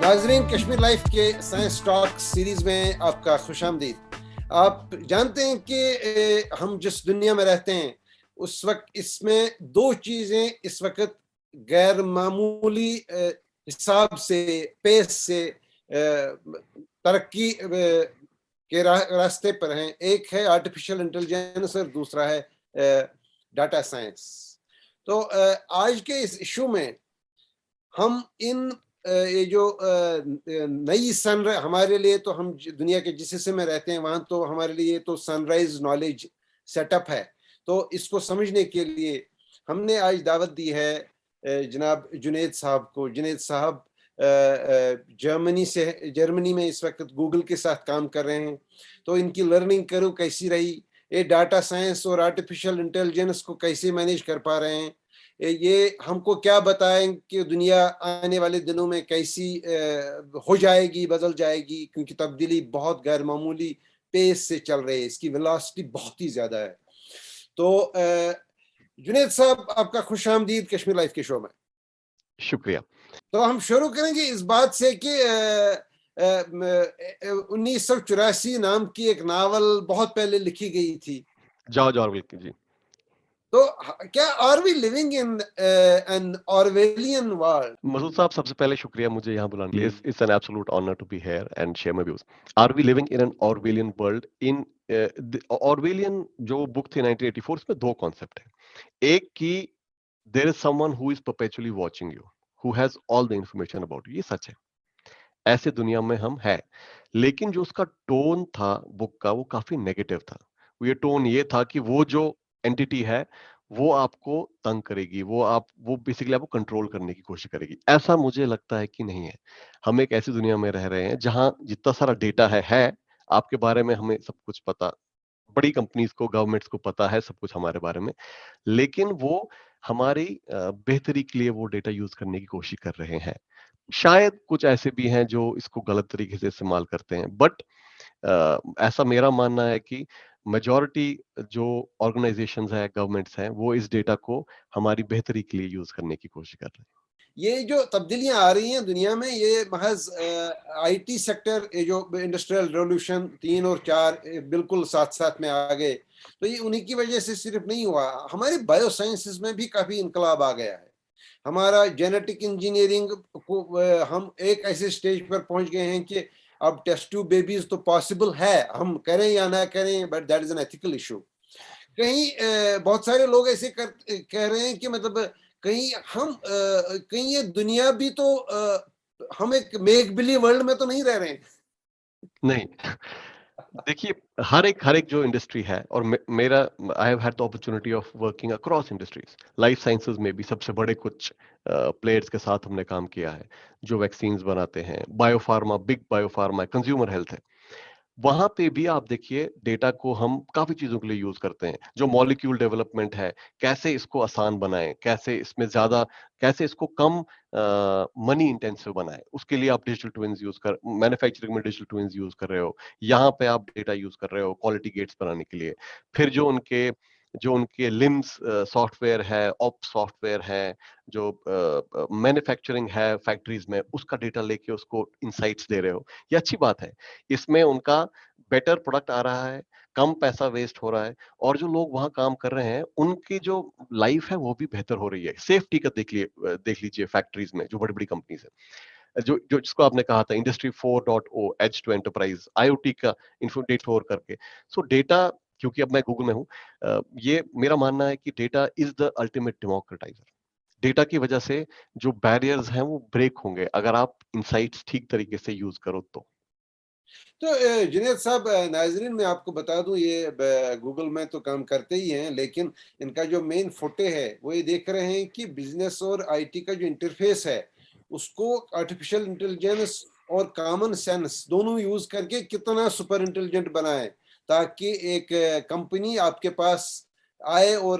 नाजरीन, कश्मीर लाइफ के science talk series में आपका खुशामदीद। आप जानते हैं कि हम जिस दुनिया में रहते हैं उस वक्त इसमें दो चीज़ें इस वक्त गैर मामूली हिसाब से, पेस से तरक्की के रास्ते पर हैं। एक है आर्टिफिशियल इंटेलिजेंस और दूसरा है डाटा साइंस। तो आज के इस इशू में हम इन ये जो नई हमारे लिए तो हम दुनिया के जिस हिस्से में रहते हैं वहां तो हमारे लिए तो सनराइज नॉलेज सेटअप है। तो इसको समझने के लिए हमने आज दावत दी है जनाब जुनैद साहब को। जुनैद साहब जर्मनी में इस वक्त गूगल के साथ काम कर रहे हैं। तो इनकी लर्निंग करो कैसी रही, ये डाटा साइंस और आर्टिफिशियल इंटेलिजेंस को कैसे मैनेज कर पा रहे हैं, ये हमको क्या बताएं कि दुनिया आने वाले दिनों में कैसी हो जाएगी, बदल जाएगी, क्योंकि तब्दीली बहुत गैर मामूली पेस से चल रही है, इसकी वेलोसिटी बहुत ही ज्यादा है। तो जुनैद साहब, आपका खुशामदीद कश्मीर लाइफ के शो में। शुक्रिया। तो हम शुरू करेंगे इस बात से कि 1984 नाम की एक नावल बहुत पहले लिखी गई थी, जॉर्ज ऑरवेल की। जी, तो क्या are we living in an Orwellian world? Masood साहब, सबसे पहले शुक्रिया मुझे यहाँ बुलाने के लिए। It's an absolute honour to be here and share my views. Are we living in an Orwellian world? In Orwellian जो बुक थी 1984, इसमें दो कॉन्सेप्ट है। एक कि there is someone who is perpetually watching you, who has all the information about you. ये सच है, ऐसे दुनिया में हम है। लेकिन जो उसका टोन था बुक का, वो काफी नेगेटिव था। ये टोन ये था कि वो जो एंटिटी है वो आपको तंग करेगी, वो बेसिकली आपको कंट्रोल करने की कोशिश करेगी। ऐसा मुझे लगता है कि नहीं है। हम एक ऐसी दुनिया में रह रहे हैं जहां जितना सारा डेटा है आपके बारे में, हमें सब कुछ पता, बड़ी कंपनीज को, गवर्नमेंट्स को पता है सब कुछ हमारे बारे में, लेकिन वो हमारी बेहतरी के लिए वो डेटा यूज करने की कोशिश कर रहे हैं। शायद कुछ ऐसे भी हैं जो इसको गलत तरीके से इस्तेमाल करते हैं, बट ऐसा मेरा मानना है कि मेजॉरिटी जो ऑर्गेनाइजेशंस है, गवर्नमेंट्स हैं, वो इस डेटा को हमारी बेहतरी के लिए यूज करने की कोशिश कर रहे हैं। ये जो तब्दीलियां आ रही हैं दुनिया में, ये महज आईटी सेक्टर, ये जो इंडस्ट्रियल रेवोल्यूशन 3 और 4 बिल्कुल साथ साथ में आ गए, तो ये उन्हीं की वजह से सिर्फ नहीं हुआ। हमारी बायो साइंसेस में भी काफी इनकलाब आ गया है। हमारा जेनेटिक इंजीनियरिंग को हम एक ऐसे स्टेज पर पहुंच गए हैं कि अब टेस्ट ट्यूब बेबीज तो पॉसिबल है, हम करें या ना करें, but that is an ethical issue. कहीं बहुत सारे लोग ऐसे कह रहे हैं कि मतलब कहीं ये दुनिया भी तो हम एक मेक बिलीव वर्ल्ड में तो नहीं रह रहे हैं। नहीं, देखिए, हर एक जो इंडस्ट्री है, और मेरा I have had the opportunity of working across industries. Life sciences में भी सबसे बड़े कुछ प्लेयर्स के साथ हमने काम किया है, जो वैक्सीन्स बनाते हैं, biopharma, big biopharma, consumer health है। वहां पे भी आप देखिए, डेटा को हम काफी चीजों के लिए यूज करते हैं। जो मॉलिक्यूल डेवलपमेंट है, कैसे इसको आसान बनाएं, कैसे इसको कम मनी इंटेंसिव बनाएं, उसके लिए आप डिजिटल ट्विन्स मैन्युफैक्चरिंग में डिजिटल ट्विन्स यूज कर रहे हो। यहाँ पे आप डेटा यूज कर रहे हो क्वालिटी गेट्स बनाने के लिए। फिर जो उनके लिम्स सॉफ्टवेयर है, ऑप सॉफ्टवेयर है, जो मैन्युफैक्चरिंग है फैक्ट्रीज में, उसका डेटा लेके उसको इंसाइट्स दे रहे हो। ये अच्छी बात है। इसमें उनका बेटर प्रोडक्ट आ रहा है, कम पैसा वेस्ट हो रहा है, और जो लोग वहां काम कर रहे हैं उनकी जो लाइफ है वो भी बेहतर हो रही है। सेफ्टी का देख लीजिए फैक्ट्रीज में, जो बड़ी बड़ी कंपनीज है, जो जो जिसको आपने कहा था industry 4.0, edge to enterprise, IoT का इन्फो डेटा स्टोर करके। सो डेटा, क्योंकि अब मैं गूगल में हूँ, ये मेरा मानना है कि data is the ultimate democratiser. Data की वजह से जो बैरियर्स हैं वो ब्रेक होंगे, अगर आप इंसाइट्स ठीक तरीके से यूज करो तो। तो जुनैद साहब, नाजरीन मैं आपको बता दूं, ये गूगल में तो काम करते ही हैं, लेकिन इनका जो मेन फोटे है वो ये देख रहे हैं कि बिजनेस और आईटी का जो इंटरफेस है उसको आर्टिफिशियल इंटेलिजेंस और कॉमन सेंस दोनों यूज करके कितना सुपर इंटेलिजेंट बनाए, ताकि एक कंपनी आपके पास आए और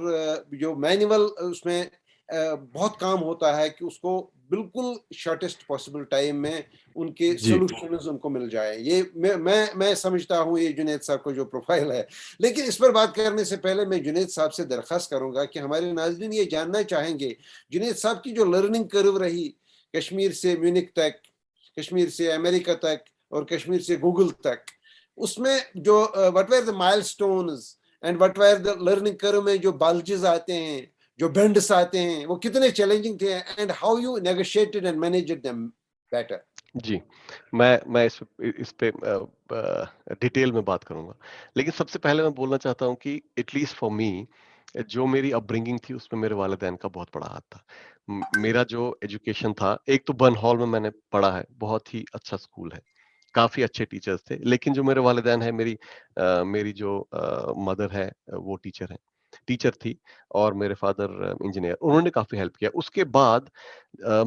जो मैनुअल उसमें बहुत काम होता है कि उसको बिल्कुल शॉर्टेस्ट पॉसिबल टाइम में उनके जी, सॉल्यूशंस उनको मिल जाए। ये मैं समझता हूँ ये जुनैद साहब का जो प्रोफाइल है। लेकिन इस पर बात करने से पहले मैं जुनैद साहब से दरख्वास्त करूंगा कि हमारे नाज़रीन ये जानना चाहेंगे जुनैद साहब की जो लर्निंग कर्व रही कश्मीर से म्यूनिक तक, कश्मीर से अमेरिका तक और कश्मीर से गूगल तक, उसमें जो what were the milestones and what were the learning curve में जो बाल्जेस आते हैं, जो बेंड्स आते हैं, वो कितने चैलेंजिंग थे, and how you negotiated and managed them better? जी, मैं इस पे डिटेल में बात करूँगा। लेकिन सबसे पहले मैं बोलना चाहता हूँ कि एट लीस्ट फॉर मी जो मेरी अपब्रिंगिंग थी उसमें मेरे वालिदैन का बहुत बड़ा हाथ था। मेरा जो एजुकेशन था, एक तो बर्न हॉल में मैंने पढ़ा है, बहुत ही अच्छा स्कूल है, काफ़ी अच्छे टीचर्स थे। लेकिन जो मेरे वालिदैन हैं, मेरी जो मदर है वो टीचर थी और मेरे फादर इंजीनियर, उन्होंने काफ़ी हेल्प किया। उसके बाद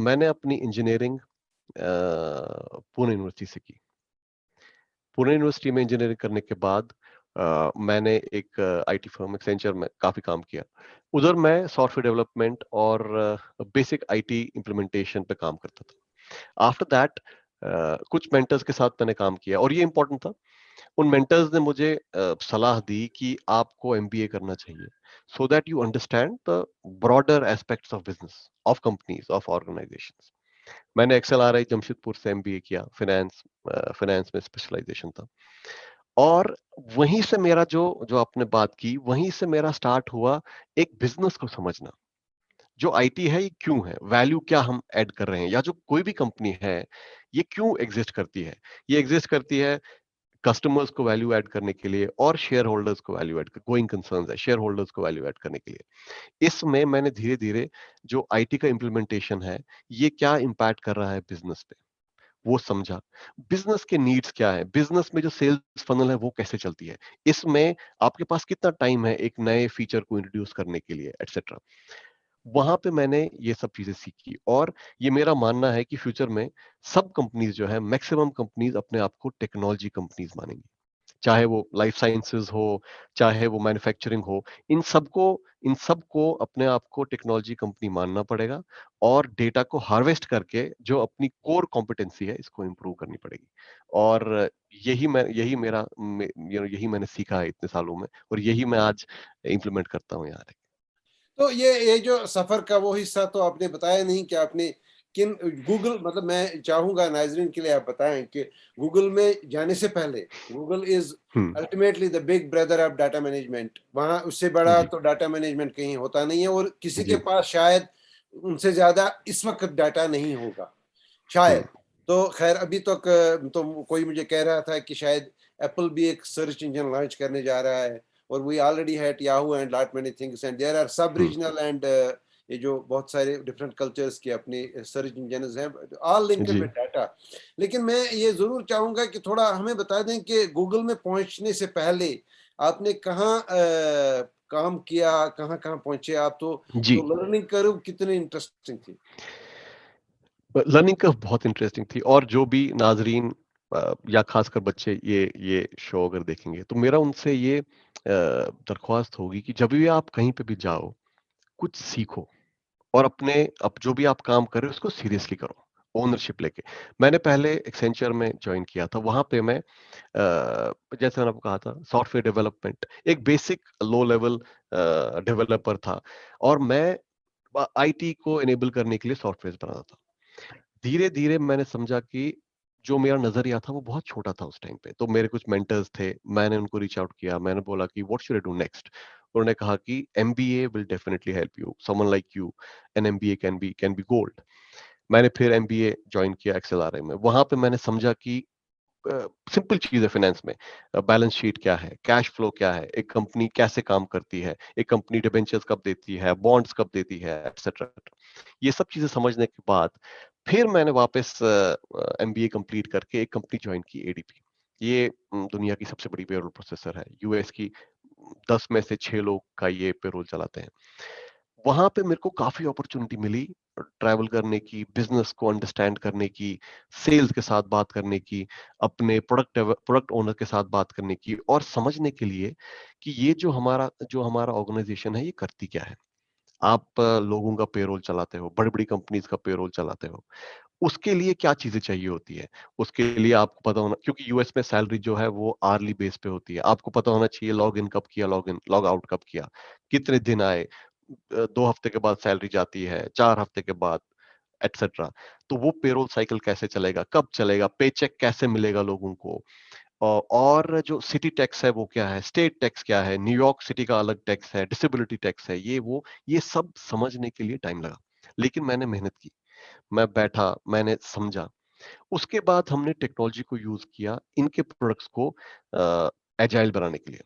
मैंने अपनी इंजीनियरिंग पुणे यूनिवर्सिटी से की। पुणे यूनिवर्सिटी में इंजीनियरिंग करने के बाद मैंने एक आईटी फर्म एक्सेंचर में काफ़ी काम किया। उधर मैं सॉफ्टवेयर डेवलपमेंट और बेसिक आईटी इम्प्लीमेंटेशन पे काम करता था। आफ्टर दैट कुछ मेंटर्स के साथ मैंने काम किया और ये इम्पोर्टेंट था। उन मेंटर्स ने मुझे सलाह दी कि आपको एमबीए करना चाहिए, so that you understand the broader aspects of business, of companies, of organisations. मैंने एक्सएलआरआई जमशेदपुर से एमबीए किया, फाइनेंस में स्पेशलाइजेशन था। और वहीं से मेरा जो जो आपने बात की, वहीं से मेरा स्टार्ट हुआ एक बिजनेस को समझना। जो आईटी है ये क्यों है? वैल्यू क्या हम ऐड कर रहे हैं? या जो कोई भी कंपनी है, ये क्यों एग्जिस्ट करती है? ये एग्जिस्ट करती है कस्टमर्स को वैल्यू ऐड करने के लिए और शेयर होल्डर्स को वैल्यू ऐड, गोइंग कंसर्न्स है, शेयर होल्डर्स को वैल्यू ऐड करने के लिए। इसमें मैंने धीरे-धीरे जो आईटी का इम्प्लीमेंटेशन है, ये क्या इम्पैक्ट कर रहा है बिजनेस पे, वो समझा। बिज़नेस के नीड्स क्या है? बिज़नेस में जो सेल्स फनल है वो कैसे चलती है? इसमें आपके पास कितना टाइम है एक नए फीचर को इंट्रोड्यूस करने के लिए एटसेट्रा। वहाँ पे मैंने ये सब चीज़ें सीखी और ये मेरा मानना है कि फ्यूचर में सब कंपनीज़ जो है मैक्सिमम कंपनीज़ अपने आप को टेक्नोलॉजी कंपनीज़ मानेंगी। चाहे वो लाइफ साइंसेज़ हो, चाहे वो मैन्युफैक्चरिंग हो, इन सबको अपने आप को टेक्नोलॉजी कंपनी मानना पड़ेगा और डेटा को हार्वेस्ट करके जो अपनी कोर कॉम्पिटेंसी है, इसको इम्प्रूव करनी पड़ेगी। और यही मैंने सीखा है इतने सालों में और यही मैं आज इम्प्लीमेंट करता हूँ यहाँ। तो ये जो सफर का वो हिस्सा तो आपने बताया नहीं कि आपने किन गूगल, मतलब मैं चाहूंगा नाजरीन के लिए आप बताएं कि गूगल में जाने से पहले, Google is hmm, ultimately the big brother of data management. वहां उससे बड़ा जी, तो डाटा मैनेजमेंट कहीं होता नहीं है, और किसी के जी, पास शायद उनसे ज्यादा इस वक्त डाटा नहीं होगा हुँ, शायद। तो खैर अभी तक तो कोई मुझे कह रहा था कि शायद एप्पल भी एक सर्च इंजन लॉन्च करने जा रहा है, और we already had Yahoo and lot many things, and there are सब हुँ, रीजनल एंड ये जो बहुत सारे डिफरेंट कल्चर्स के अपने सर्च इंजन हैं, ऑल लिंक्ड जी, विद डाटा। लेकिन मैं ये जरूर चाहूंगा कि थोड़ा हमें बता दें कि गूगल में पहुंचने से पहले आपने कहाँ काम किया, कहाँ कहाँ पहुंचे आप, जी। तो लर्निंग कर्व कितनी इंटरेस्टिंग थी? लर्निंग कर्व बहुत इंटरेस्टिंग थी और जो भी नाज़रीन या खासकर बच्चे ये शो अगर देखेंगे, तो मेरा उनसे ये दरख्वास्त होगी कि जब भी आप कहीं पे भी जाओ, कुछ सीखो और अब जो भी आप काम कर रहे हो उसको सीरियसली करो, ओनरशिप लेके। मैंने पहले एक्सेंचर में जॉइन किया था, वहाँ पे मैं जैसे मैंने आपको कहा था सॉफ्टवेयर डेवलपमेंट, एक बेसिक लो लेवल डेवलपर था और मैं आईटी को इनेबल करने के लिए सॉफ्टवेयर बनाता था। धीरे-धीरे मैंने समझा कि जो मेरा नज़रिया था वो बहुत छोटा था उस टाइम पे। तो मेरे कुछ मेंटर्स थे, मैंने उनको रीच आउट किया, मैंने बोला कि what should I do next? उन्होंने कहा कि MBA will definitely help you, someone like you, an MBA can be gold. मैंने फिर एमबीए जॉइन किया एक्सेलआरआई में। वहाँ पे मैंने समझा कि सिंपल चीज़ है फाइनेंस में, बैलेंस शीट क्या है, कैश फ्लो क्या है, एक कंपनी कैसे काम करती है, एक कंपनी डिबेंचर्स कब देती है, बॉन्ड्स कब देती है, एटसेट्रा। ये सब चीज़ें समझने के बाद फिर मैंने वापस एमबीए कंप्लीट करके एक कंपनी जॉइन की एडीपी। ये दुनिया की सबसे बड़ी पेरोल प्रोसेसर है। यूएस की 10 में से 6 लोग का ये पेरोल चलाते हैं। वहाँ पे मेरे को काफ़ी अपॉर्च्युनिटी मिली ट्रैवल करने की, बिज़नेस को अंडरस्टैंड करने की, सेल्स के साथ बात करने की, अपने प्रोडक्ट ओनर के साथ बात करने की और समझने के लिए कि ये जो हमारा ऑर्गेनाइज़ेशन है, ये करती क्या है। आप लोगों का पेरोल चलाते हो, बड़ी-बड़ी कंपनीज़ का पेरोल चलाते हो। उसके लिए क्या चीज़ें चाहिए होती है? उसके लिए आपको पता होना, क्योंकि यूएस में सैलरी जो है वो आर्ली बेस पे होती है। आपको पता होना चाहिए लॉग इन कब किया, लॉग आउट कब किया, कितने दिन आए, 2 हफ्ते के बाद सैलरी जाती है, 4 हफ्ते के बाद। एटसेट्रा। तो वो पेरोल साइकिल कैसे चलेगा, कब चलेगा, पेचेक कैसे मिलेगा लोगों को, और जो सिटी टैक्स है वो क्या है, स्टेट टैक्स क्या है, न्यूयॉर्क सिटी का अलग टैक्स है, डिसेबिलिटी टैक्स है, ये सब समझने के लिए टाइम लगा। लेकिन मैंने मेहनत की, मैं बैठा, मैंने समझा। उसके बाद हमने टेक्नोलॉजी को यूज किया इनके प्रोडक्ट्स को एजाइल बनाने के लिए।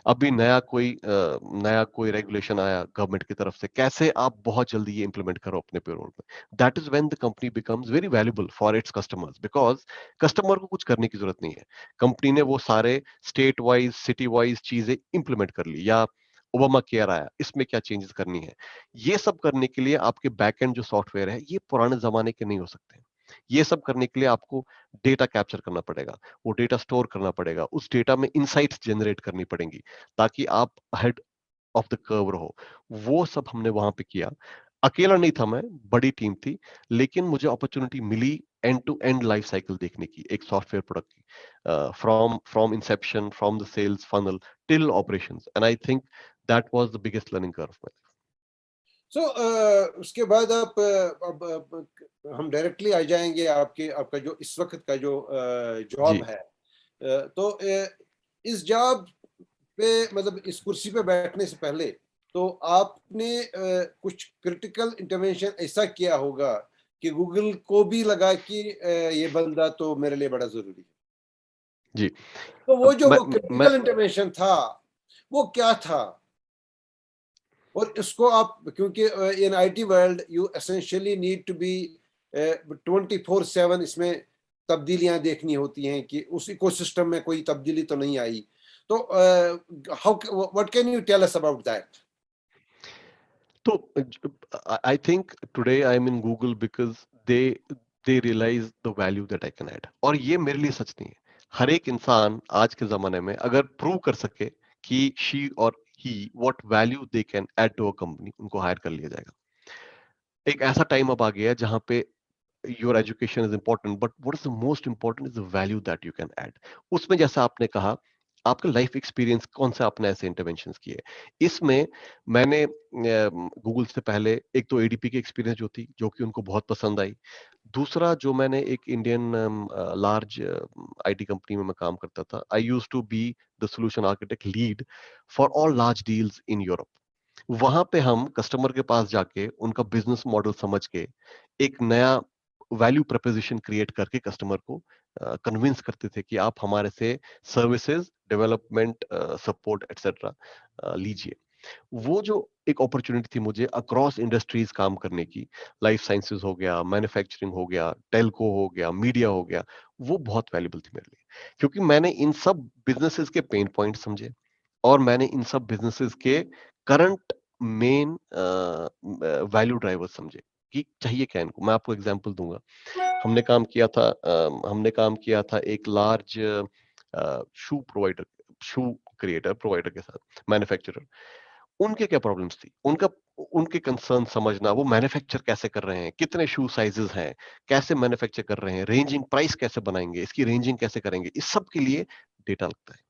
अभी नया कोई रेगुलेशन आया गवर्नमेंट की तरफ से, कैसे आप बहुत जल्दी ये इंप्लीमेंट करो अपने पेरोल में। That is when the company becomes very valuable for its customers, because customer को कुछ करने की जरूरत नहीं है। कंपनी ने वो सारे स्टेट वाइज, सिटी वाइज चीजें इंप्लीमेंट कर ली, या ओबामा केयर आया, इसमें क्या चेंजेस करनी है, ये सब करने के लिए आपके बैकएंड जो सॉफ्टवेयर है ये पुराने जमाने के नहीं हो सकते। ये सब करने के लिए आपको डेटा कैप्चर करना पड़ेगा, वो डेटा स्टोर करना पड़ेगा, उस डेटा में इनसाइट्स जनरेट करनी पड़ेंगी, ताकि आप हेड ऑफ द कर्व रहो। वो सब हमने वहां पे किया। अकेला नहीं था मैं, बड़ी टीम थी, लेकिन मुझे अपॉर्चुनिटी मिली end to end life cycle देखने की एक सॉफ्टवेयर प्रोडक्ट की, from inception, from the sales funnel till operations, and I think that was the biggest learning curve of my so उसके बाद आप हम डायरेक्टली आ जाएंगे आपके आपका जो इस वक्त का जो लाइफ। जॉब जी। है। तो इस जॉब पे मतलब इस कुर्सी पे बैठने से पहले तो आपने कुछ क्रिटिकल इंटरवेंशन ऐसा किया होगा कि गूगल को भी लगा कि ये बंदा तो मेरे लिए बड़ा जरूरी है। जी। तो वो जो मैं वो मैं क्रिटिकल इंटरवेंशन था वो क्या था? और इसको आप क्योंकि in IT world you essentially need to be 24/7 इसमें तब्दीलियां देखनी होती हैं कि उस इकोसिस्टम में कोई तब्दीली तो नहीं आई। तो how what can you tell us about that? तो I think today I am in Google because they they realise the value that I can add, और ये मेरे लिए सच नहीं है। हर एक इंसान आज के जमाने में अगर प्रूव कर सके कि शी और he what value they can add to a company, उनको हायर कर लिया जाएगा। एक ऐसा टाइम अब आ गया है जहां पे your education is important, but what is the most important is the value that you can add. उसमें जैसा आपने कहा, आपका लाइफ एक्सपीरियंस कौन सा आपने ऐसे इंटरवेंशन किए, इसमें मैंने गूगल से पहले एक तो एडीपी की एक्सपीरियंस जो थी, जो कि उनको बहुत पसंद आई। दूसरा जो मैंने एक इंडियन लार्ज आईटी कंपनी में मैं काम करता था, I used to be the solution architect lead for all large deals in Europe. वहां पे हम कस्टमर के पास जाके उनका बिजनेस मॉडल समझ के एक नया वैल्यू प्रपोजिशन क्रिएट करके कस्टमर को कन्विंस करते थे कि आप हमारे से सर्विसेज, डेवलपमेंट, सपोर्ट एक्सेट्रा लीजिए। वो जो एक अपॉर्चुनिटी थी मुझे अक्रॉस इंडस्ट्रीज काम करने की, लाइफ साइंसेज हो गया, मैन्युफैक्चरिंग हो गया, टेलको हो गया, मीडिया हो गया, वो बहुत वैल्यूबल थी मेरे लिए, क्योंकि मैंने इन सब बिजनेसेस के पेन पॉइंट समझे, और मैंने इन सब बिजनेसेस के करंट मेन वैल्यू ड्राइवर्स समझे कि चाहिए क्या इनको। मैं आपको एग्जांपल दूंगा। हमने काम किया था एक लार्ज शू प्रोवाइडर, शू क्रिएटर प्रोवाइडर के साथ, मैन्युफैक्चरर। उनके क्या प्रॉब्लम्स थी, उनके कंसर्न समझना, वो मैन्युफैक्चर कैसे कर रहे हैं, कितने शू साइजेस हैं, कैसे मैन्युफैक्चर कर रहे हैं, रेंजिंग प्राइस कैसे बनाएंगे, इसकी रेंजिंग कैसे करेंगे, इस सब के लिए डेटा लगता है।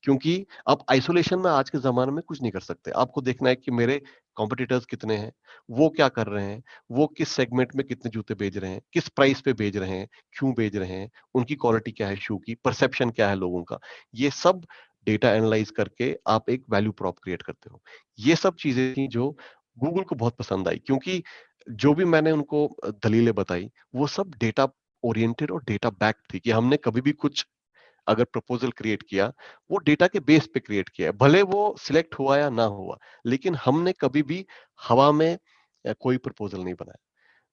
क्योंकि आप आइसोलेशन में आज के जमाने में कुछ नहीं कर सकते। आपको देखना है कि मेरे कॉम्पिटिटर्स कितने हैं, वो क्या कर रहे हैं, वो किस सेगमेंट में कितने जूते बेच रहे हैं, किस प्राइस पे बेच रहे हैं, क्यों बेच रहे हैं, उनकी क्वालिटी क्या है, शू की परसेप्शन क्या है लोगों का। ये सब डेटा एनालाइज करके आप एक वैल्यू प्रॉप क्रिएट करते हो। ये सब चीजें थी जो गूगल को बहुत पसंद आई, क्योंकि जो भी मैंने उनको दलीलें बताई, वो सब डेटा ओरिएंटेड और डेटा बैक थी, कि हमने कभी भी कुछ अगर प्रपोजल क्रिएट किया, वो डेटा के बेस पे क्रिएट किया है, भले वो सिलेक्ट हुआ या ना हुआ, लेकिन हमने कभी भी हवा में कोई प्रपोजल नहीं बनाया।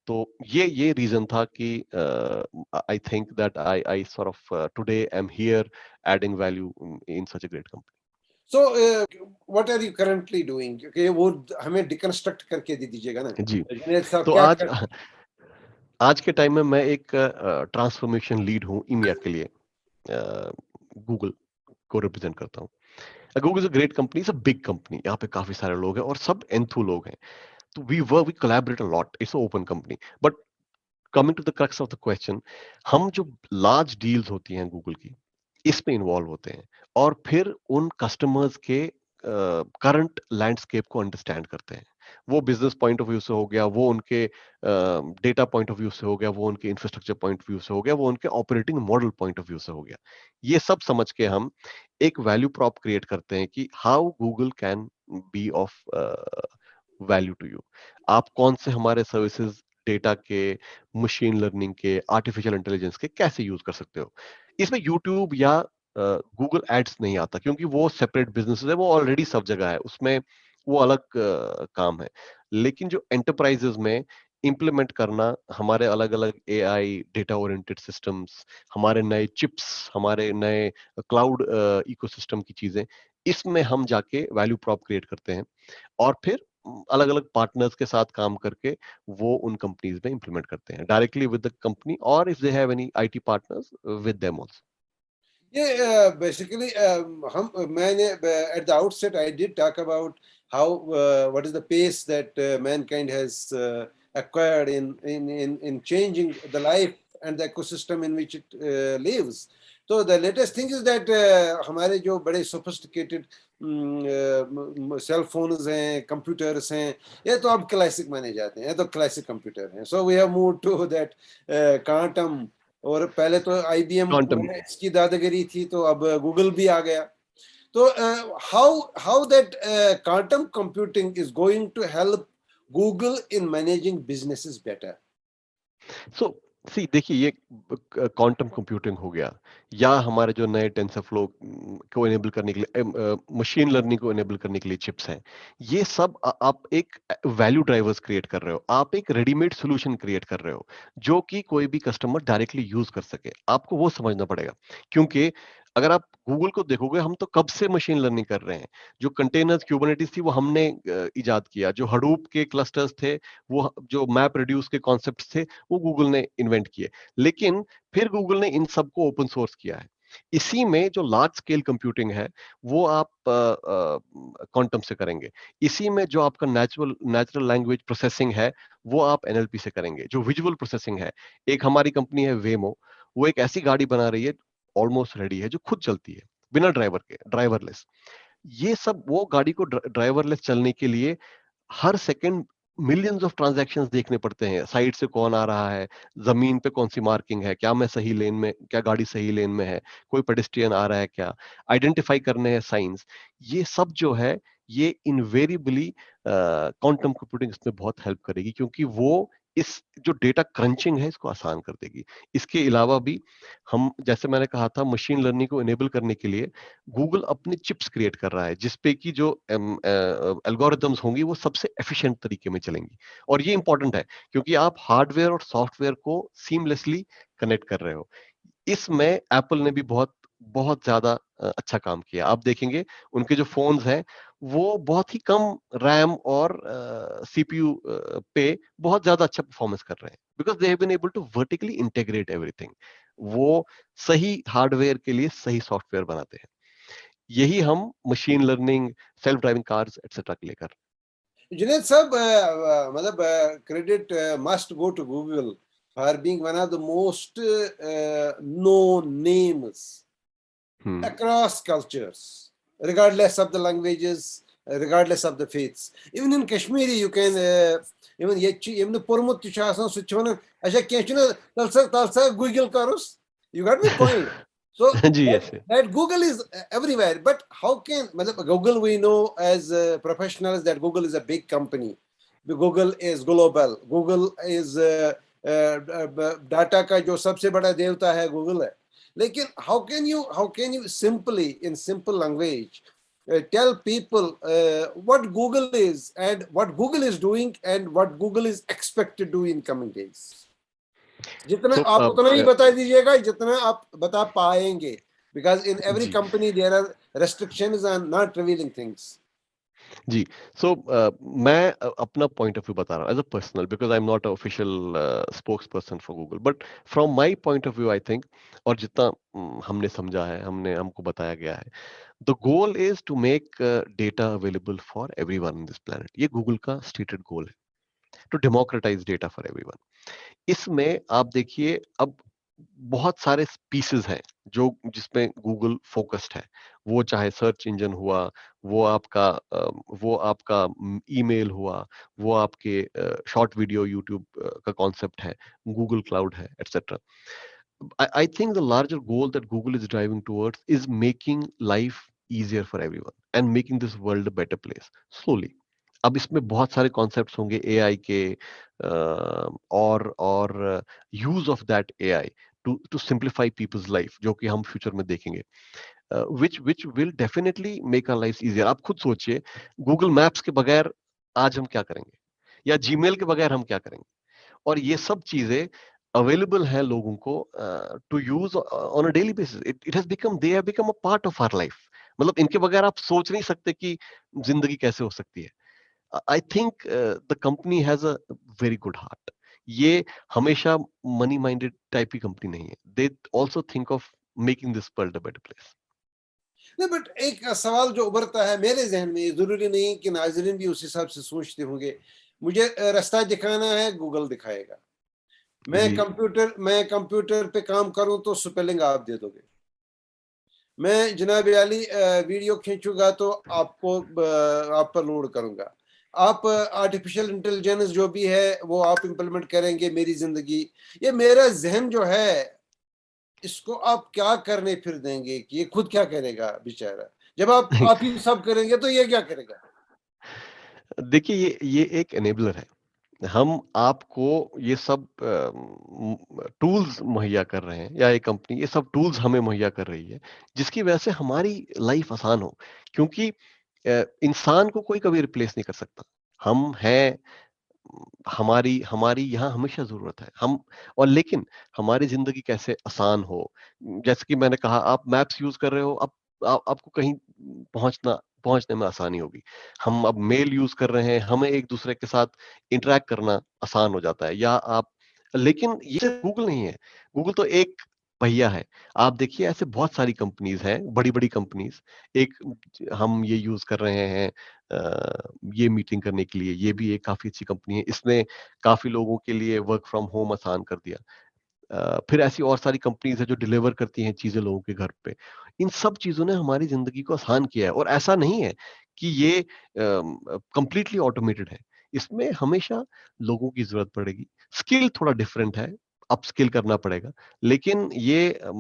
तो ये रीजन था कि I think that I sort of today I am here adding value in such a great company. So what are you currently doing? क्योंकि वो हमें डिकंस्ट्रक्ट करके दे दीजिएगा ना जी। जुनेद साहब तो क्या आज कर। आज के टाइम में मैं एक ट्रांसफॉर्मेशन लीड हूँ ईमेआ के लिए, गूगल को रिप्रेजेंट करता हूँ। Google is a great company, is a big company, यहाँ पे काफी सारे लोग हैं और सब एंथू लोग हैं। तो we collaborate a lot, it's a open company. But coming to the crux of the question, हम जो लार्ज डील्स होती हैं गूगल की, इसमें इन्वॉल्व होते हैं, और फिर उन कस्टमर्स के करंट लैंडस्केप को अंडरस्टैंड करते हैं। वो बिजनेस पॉइंट ऑफ व्यू से हो गया, वो उनके डेटा पॉइंट ऑफ व्यू से हो गया, वो उनके इंफ्रास्ट्रक्चर पॉइंट ऑफ व्यू से हो गया, वो उनके operating model point of view से हो गया। ये सब समझ के हम एक वैल्यू प्रॉप क्रिएट करते हैं कि how Google can be of value to you. आप कौन से हमारे सर्विसेज डेटा के, मशीन लर्निंग के, आर्टिफिशियल इंटेलिजेंस के कैसे यूज कर सकते हो। इसमें यूट्यूब या गूगल एड्स नहीं आता, क्योंकि वो सेपरेट बिजनेस है, वो ऑलरेडी सब जगह है, उसमें वो अलग काम है। लेकिन जो एंटरप्राइजेस में इम्प्लीमेंट करना, हमारे अलग अलग एआई, डेटा ओरिएंटेड सिस्टम्स, हमारे नए चिप्स, हमारे नए क्लाउड इकोसिस्टम की चीजें, इसमें हम जाके वैल्यू प्रॉप क्रिएट करते हैं और फिर अलग अलग पार्टनर्स के साथ काम करके वो उन कंपनीज में इम्प्लीमेंट करते हैं, डायरेक्टली विद द कंपनी, और if they have any IT partners, with them also. Yeah, basically, at the outset I did talk about how what is the pace that mankind has acquired in changing the life and the ecosystem in which it lives. So the latest thing is that हमारे जो बड़े sophisticated cell phones हैं, computers हैं, ये तो अब classic माने जाते हैं, ये तो classic computer हैं. So we have moved to that quantum. और पहले तो IBM क्वांटम। में इसकी दादागिरी थी, तो अब गूगल भी आ गया. तो how that quantum computing is going to help Google in managing businesses better. So see देखिए, ये क्वांटम कंप्यूटिंग हो गया, या हमारे जो नए टेंसरफ्लो को एनेबल करने के लिए, मशीन लर्निंग को एनेबल करने के लिए चिप्स हैं, ये सब आप एक वैल्यू ड्राइवर्स क्रिएट कर रहे हो, आप एक रेडीमेड सॉल्यूशन क्रिएट कर रहे हो जो कि कोई भी कस्टमर डायरेक्टली यूज कर सके। आपको वो समझना पड़ेगा, क्योंकि अगर आप गूगल को देखोगे, हम तो कब से मशीन लर्निंग कर रहे हैं। जो कंटेनर्स, क्यूबरनेटिस थी, वो हमने इजाद किया। जो हडूप के क्लस्टर्स थे, वो जो मैप रिड्यूस के कॉन्सेप्ट्स थे, वो गूगल ने इन्वेंट किए। लेकिन फिर गूगल ने इन सबको ओपन सोर्स किया है। इसी में जो लार्ज स्केल कंप्यूटिंग है, वो आप क्वांटम से करेंगे। इसी में जो आपका नेचुरल लैंग्वेज प्रोसेसिंग है, वो आप एनएलपी से करेंगे। जो विजुअल प्रोसेसिंग है, एक हमारी कंपनी है वेमो, वो एक ऐसी गाड़ी बना रही है, ऑलमोस्ट रेडी है, जो खुद चलती है, बिना ड्राइवर के, ड्राइवरलेस। ये सब, वो गाड़ी को ड्राइवरलेस चलने के लिए हर सेकंड मिलियंस ऑफ ट्रांजैक्शंस देखने पड़ते हैं। साइड से कौन आ रहा है, जमीन पे कौन सी मार्किंग है, क्या मैं सही लेन में, क्या गाड़ी सही लेन में है, कोई पेडेस्ट्रियन आ रहा है क्या, आइडेंटिफाई करने हैं साइंस। ये सब जो है, ये इनवेरिएबली क्वांटम कंप्यूटिंग इसमें बहुत हेल्प करेगी, क्योंकि वो इस जो डेटा क्रंचिंग है, इसको आसान कर देगी। इसके अलावा भी हम, जैसे मैंने कहा था, मशीन लर्निंग को इनेबल करने के लिए गूगल अपने चिप्स क्रिएट कर रहा है, जिसपे की जो एल्गोरिदम्स होंगी, वो सबसे एफिशिएंट तरीके में चलेंगी। और ये इंपॉर्टेंट है, क्योंकि आप हार्डवेयर और सॉफ्टवेयर को सीमलेसली कनेक्ट कर रहे हो। इसमें एप्पल ने भी बहुत बहुत ज्यादा अच्छा काम किया। आप देखेंगे उनके जो फोन्स हैं, वो बहुत ही कम रैम और सीपीयू पे बहुत ज्यादा अच्छा परफॉर्मेंस कर रहे हैं, because they have been able to vertically integrate everything. वो सही हार्डवेयर के लिए सही सॉफ्टवेयर बनाते हैं। यही हम machine learning, self driving cars etcetera के लिए कर। जुनेद साहब, मतलब credit must go to Google for being one of the most known names across cultures, regardless of the languages, regardless of the faiths. Even in Kashmiri, you can, even the Purmut Tishasan Suchona, Asha Kachuna, Talsa, Google Karus. You got my point. So जी, yes, that Google is everywhere. But how can, Google, we know as professionals that Google is a big company. Google is global. Google is data का जो सबसे बड़ा देवता है Google है. लेकिन how can you simply in simple language tell people what Google is and what Google is doing and what Google is expected to do in coming days? जितना so आप उतना ही बता दीजिएगा जितना आप बता पाएंगे, because in every ji company there are restrictions on not revealing things. जी सो मैं अपना पॉइंट ऑफ व्यू बता रहा हूँ as a personal, because I am not official spokesperson for Google, but from my point of view I think, और जितना हमने समझा है, हमको बताया गया है, the goal is to make data available for everyone in this planet. ये गूगल का स्टेटेड गोल है, to democratise data for everyone. इसमें आप देखिए, अब बहुत सारे पीसेस हैं जो जिसमें गूगल फोकस्ड है, वो चाहे सर्च इंजन हुआ, वो आपका ईमेल हुआ, वो आपके शॉर्ट वीडियो यूट्यूब का कॉन्सेप्ट है, गूगल क्लाउड है, etcetera. I think the larger goal that Google is driving towards is making life easier for everyone and making this world a better place slowly. अब इसमें बहुत सारे concepts होंगे AI के, और use of that AI to simplify people's life, जो कि हम फ्यूचर में देखेंगे, which will definitely make our lives easier. आप खुद सोचिए, गूगल मैप्स के बगैर आज हम क्या करेंगे, या जीमेल के बगैर हम क्या करेंगे, और ये सब चीजें अवेलेबल है लोगों को to use on a daily basis. It has become they have become a part of our life. मतलब इनके बगैर आप सोच नहीं सकते कि जिंदगी कैसे हो सकती है. I think the company has a very good heart. ये हमेशा मनी माइंडेड टाइप की कंपनी नहीं है. They also think of making this world a better place. नहीं, बट एक सवाल जो उभरता है मेरे जहन में, ये जरूरी नहीं कि नाजरीन भी उस हिसाब से सोचते होंगे. मुझे रास्ता दिखाना है, गूगल दिखाएगा. जी. मैं कंप्यूटर पे काम करूं तो स्पेलिंग आप दे दोगे. मैं जनाब आली वीडियो खींचूंगा तो आपको आप पर लोड करूंगा. आप आर्टिफिशियल इंटेलिजेंस जो भी है वो आप इंप्लीमेंट करेंगे मेरी जिंदगी. ये मेरा जहन जो है, इसको आप क्या करने फिर देंगे कि ये खुद क्या करेगा बेचारा. जब आप ही सब करेंगे तो ये क्या करेगा. देखिए, ये एक एनेबलर है. हम आपको ये सब टूल्स मुहैया कर रहे हैं, या एक कंपनी ये सब टूल्स हमें मुहैया कर रही है, जिसकी वजह से हमारी लाइफ आसान हो. क्योंकि इंसान को कोई कभी रिप्लेस नहीं कर सकता. हम हैं, हमारी हमारी यहाँ हमेशा जरूरत है. हम, और लेकिन हमारी जिंदगी कैसे आसान हो, जैसे कि मैंने कहा, आप मैप्स यूज कर रहे हो, आपको कहीं पहुंचने में आसानी होगी. हम अब मेल यूज कर रहे हैं, हमें एक दूसरे के साथ इंटरेक्ट करना आसान हो जाता है. या आप, लेकिन ये सिर्फ गूगल नहीं है. गूगल तो एक पहिया है. आप देखिए, ऐसे बहुत सारी कंपनीज हैं, बड़ी बड़ी कंपनीज. एक, हम ये यूज कर रहे हैं ये मीटिंग करने के लिए, ये भी एक काफी अच्छी कंपनी है. इसने काफी लोगों के लिए वर्क फ्रॉम होम आसान कर दिया. फिर ऐसी और सारी कंपनीज है जो डिलीवर करती हैं चीजें लोगों के घर पे. इन सब चीजों ने हमारी जिंदगी को आसान किया है, और ऐसा नहीं है कि ये कंप्लीटली ऑटोमेटेड है. इसमें हमेशा लोगों की जरूरत पड़ेगी. स्किल थोड़ा डिफरेंट है, अपस्किल करना पड़ेगा. लेकिन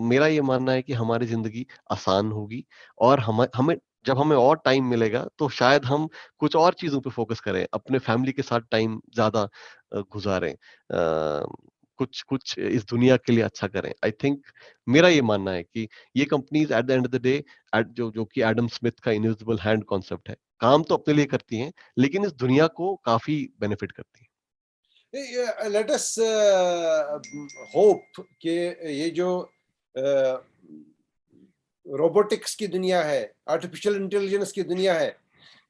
मेरा ये मानना है कि हमारी जिंदगी आसान होगी, और हमें हमें जब हमें और टाइम मिलेगा तो शायद हम कुछ और चीजों पे फोकस करें, अपने फैमिली के साथ टाइम ज्यादा गुजारें, कुछ कुछ इस दुनिया के लिए अच्छा करें. आई थिंक, मेरा ये मानना है कि ये companies at the end of the day, जो कि एडम स्मिथ का इनविजिबल हैंड कॉन्सेप्ट है, काम तो अपने लिए करती हैं, लेकिन इस दुनिया को काफी बेनिफिट करती हैं. लेट अस होप कि ये जो रोबोटिक्स की दुनिया है, आर्टिफिशियल इंटेलिजेंस की दुनिया है,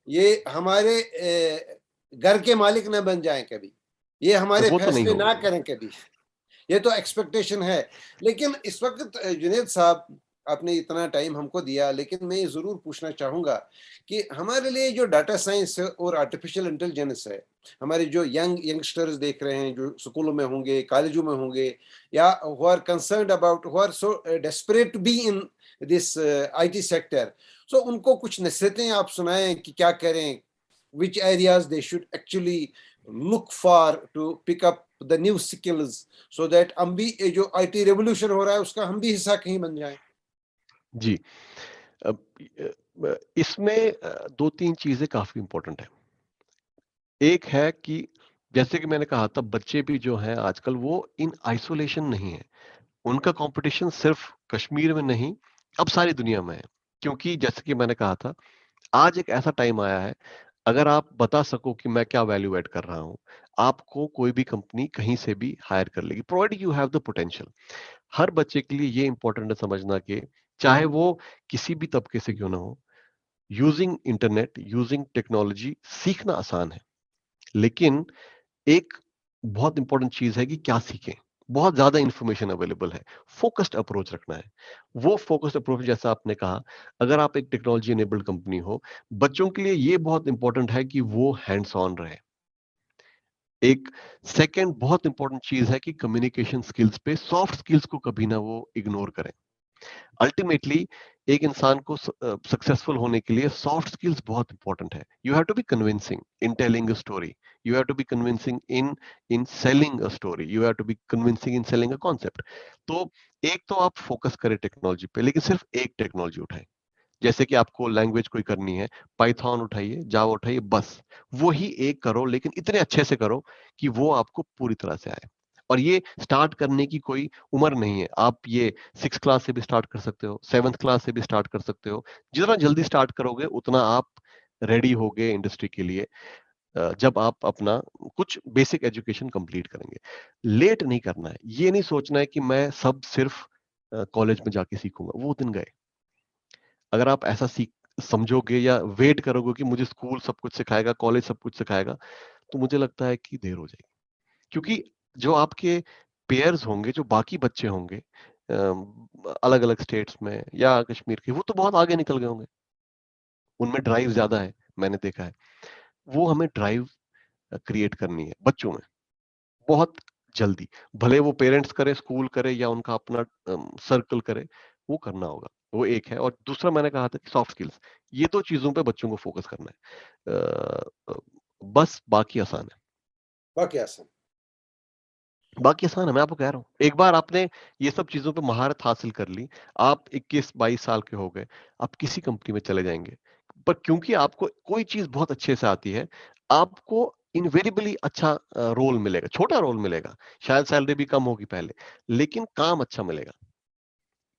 ये हमारे घर के मालिक ना बन जाएं कभी, ये हमारे वो तो नहीं फैसले ना होगी. करें कभी. ये तो एक्सपेक्टेशन है. लेकिन इस वक्त जुनेद साहब, आपने इतना टाइम हमको दिया, लेकिन मैं ये जरूर पूछना चाहूंगा कि हमारे लिए जो डाटा साइंस और आर्टिफिशियल इंटेलिजेंस है, हमारे जो यंगस्टर्स देख रहे हैं, जो स्कूलों में होंगे, कॉलेजों में होंगे, या who are concerned about, who are so desperate to be in this IT sector, so उनको कुछ नसीहतें आप सुनाएं कि क्या करें, which areas they should actually look for to pick up the new skills, so that हम भी ये जो आईटी रेवोल्यूशन हो रहा है उसका हम भी हिस्सा कहीं बन जाएं. जी. इसमें दो तीन चीजें काफी इंपॉर्टेंट है. एक है कि, जैसे कि मैंने कहा था, बच्चे भी जो हैं आजकल, वो इन आइसोलेशन नहीं है. उनका कंपटीशन सिर्फ कश्मीर में नहीं, अब सारी दुनिया में है. क्योंकि जैसे कि मैंने कहा था, आज एक ऐसा टाइम आया है, अगर आप बता सको कि मैं क्या वैल्यू ऐड कर रहा हूं, आपको कोई भी कंपनी कहीं से भी हायर कर लेगी, provide you have the potential. हर बच्चे के लिए ये इंपॉर्टेंट है समझना कि चाहे वो किसी भी तबके से क्यों ना हो, यूजिंग इंटरनेट, यूजिंग टेक्नोलॉजी सीखना आसान है. लेकिन एक बहुत इंपॉर्टेंट चीज है कि क्या सीखें. बहुत ज्यादा इंफॉर्मेशन अवेलेबल है, फोकस्ड अप्रोच रखना है. वो फोकस्ड अप्रोच, जैसा आपने कहा, अगर आप एक टेक्नोलॉजी एनेबल्ड कंपनी हो, बच्चों के लिए ये बहुत इंपॉर्टेंट है कि वो हैंड्स ऑन रहे. एक सेकंड बहुत इंपॉर्टेंट चीज है कि कम्युनिकेशन स्किल्स पे, सॉफ्ट स्किल्स को कभी ना वो इग्नोर करें. अल्टीमेटली एक इंसान को सक्सेसफुल होने के लिए सॉफ्ट स्किल्स बहुत इंपॉर्टेंट है. You have to be convincing in telling a story, you have to be convincing in selling a story, you have to be convincing in selling a concept. तो एक तो आप focus करें technology पे, लेकिन सिर्फ एक टेक्नोलॉजी उठाएं. जैसे कि आपको लैंग्वेज कोई करनी है, पाइथन उठाइए, जावा उठाइए, बस वो ही एक करो, लेकिन इतने अच्छे से करो कि वो आपको पूरी तरह से आए. और ये स्टार्ट करने की कोई उम्र नहीं है. आप ये 6 क्लास से भी स्टार्ट कर सकते हो, 7th क्लास से भी स्टार्ट कर सकते हो. जितना जल्दी स्टार्ट करोगे उतना आप रेडी होगे इंडस्ट्री के लिए, जब आप अपना कुछ बेसिक एजुकेशन कंप्लीट करेंगे. लेट नहीं करना है. ये नहीं सोचना है कि मैं सब सिर्फ कॉलेज में जाके सीखूंगा, वो दिन गए. अगर आप ऐसा सीख समझोगे या वेट करोगे कि मुझे स्कूल सब कुछ सिखाएगा, कॉलेज सब कुछ सिखाएगा, तो मुझे लगता है कि देर हो जाएगी. क्योंकि जो आपके पेयर्स होंगे, जो बाकी बच्चे होंगे अलग अलग स्टेट्स में या कश्मीर के, वो तो बहुत आगे निकल गए होंगे. उनमें ड्राइव ज्यादा है, मैंने देखा है. वो हमें ड्राइव क्रिएट करनी है बच्चों में बहुत जल्दी. भले वो पेरेंट्स करे, स्कूल करे या उनका अपना सर्कल करे, वो करना होगा. वो एक है. और दूसरा मैंने कहा था कि सॉफ्ट स्किल्स, ये दो चीजों पे बच्चों को फोकस करना है. बस बाकी आसान है. वाकई आसान। बाकी आसान है, मैं आपको कह रहा हूँ. एक बार आपने ये सब चीजों पे महारत हासिल कर ली, आप 21-22 साल के हो गए, आप किसी कंपनी में चले जाएंगे. पर क्योंकि आपको कोई चीज बहुत अच्छे से आती है, आपको इनवेरिएबली अच्छा रोल मिलेगा, छोटा रोल मिलेगा, शायद सैलरी भी कम होगी पहले, लेकिन काम अच्छा मिलेगा.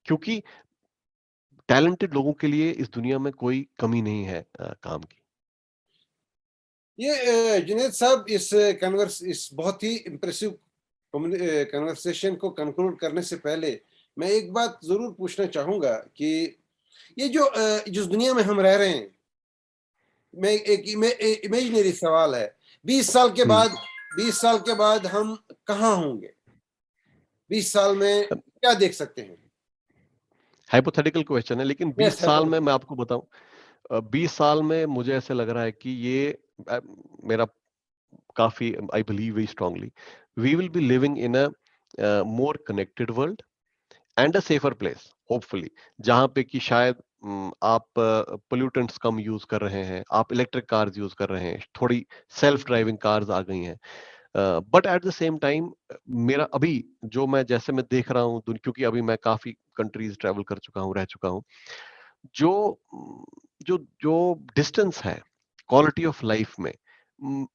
क्योंकि टैलेंटेड लोगों के लिए इस दुनिया में कोई कमी नहीं है काम की. ये जुनैद साहब, इस बहुत ही इम्प्रेसिव कन्वर्सेशन को कंक्लूड करने से पहले मैं एक बात जरूर पूछना चाहूंगा कि ये जो जिस दुनिया में हम रह रहे हैं, मैं एक इमेजिनरी सवाल है, 20 साल के हम्म. बाद 20 साल के बाद हम कहाँ होंगे? 20 साल में क्या देख सकते हैं? हाइपोथेटिकल क्वेश्चन है, लेकिन 20 यस, साल में मैं आपको बताऊं, 20 साल में मुझे ऐसे लग रहा है कि ये मेरा काफी, I believe very strongly, we will be living in a more connected world and a safer place, hopefully. जहां पे कि शायद आप पोल्यूटेंट्स कम यूज कर रहे हैं, आप इलेक्ट्रिक कार्स यूज कर रहे हैं, थोड़ी सेल्फ ड्राइविंग कार्स आ गई हैं. But at the same time मेरा अभी जो मैं जैसे मैं देख रहा हूँ, क्योंकि अभी मैं काफी कंट्रीज ट्रेवल कर चुका हूँ, रह चुका हूँ, जो जो जो डिस्टेंस है क्वालिटी ऑफ लाइफ में,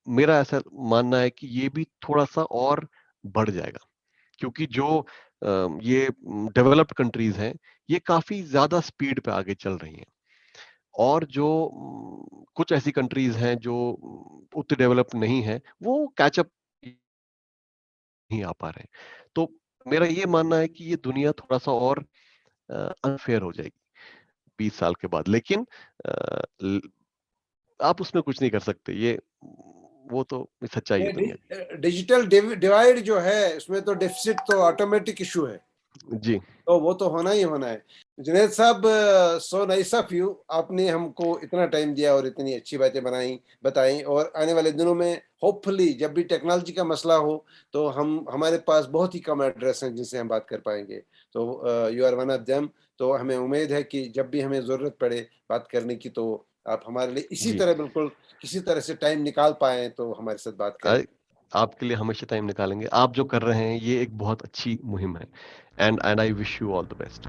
मेरा ऐसा मानना है कि ये भी थोड़ा सा और बढ़ जाएगा. क्योंकि जो ये डेवलप्ड कंट्रीज हैं, ये काफी ज्यादा स्पीड पे आगे चल रही हैं. और जो कुछ ऐसी कंट्रीज हैं जो उतने डेवलप नहीं है, वो कैचअप नहीं आ पा रहे हैं. तो मेरा ये मानना है कि ये दुनिया थोड़ा सा और अनफेयर हो जाएगी 20 साल के बाद. लेकिन आप उसमें कुछ नहीं कर सकते. ये वो तो सच्चाई है दुनिया डिजिटल डिवाइड जो है, उसमें तो डेफिसिट तो ऑटोमेटिक इशू है, की. जी. तो वो तो होना ही होना है. जुनैद साहब, सो नाइस ऑफ यू, आपने हमको इतना टाइम दिया और इतनी अच्छी बातें बताई. और आने वाले दिनों में होपफुली जब भी टेक्नोलॉजी का मसला हो, तो हमारे पास बहुत ही कम एड्रेस हैं जिनसे हम बात कर पाएंगे. तो you are one of them. तो हमें उम्मीद है कि जब भी हमें ज़रूरत पड़े बात करने की, तो आप हमारे लिए इसी जी. तरह बिल्कुल किसी तरह से टाइम निकाल पाएँ तो हमारे साथ बात करें. आपके लिए हमेशा टाइम निकालेंगे. आप जो कर रहे हैं ये एक बहुत अच्छी मुहिम है. And I wish you all the best.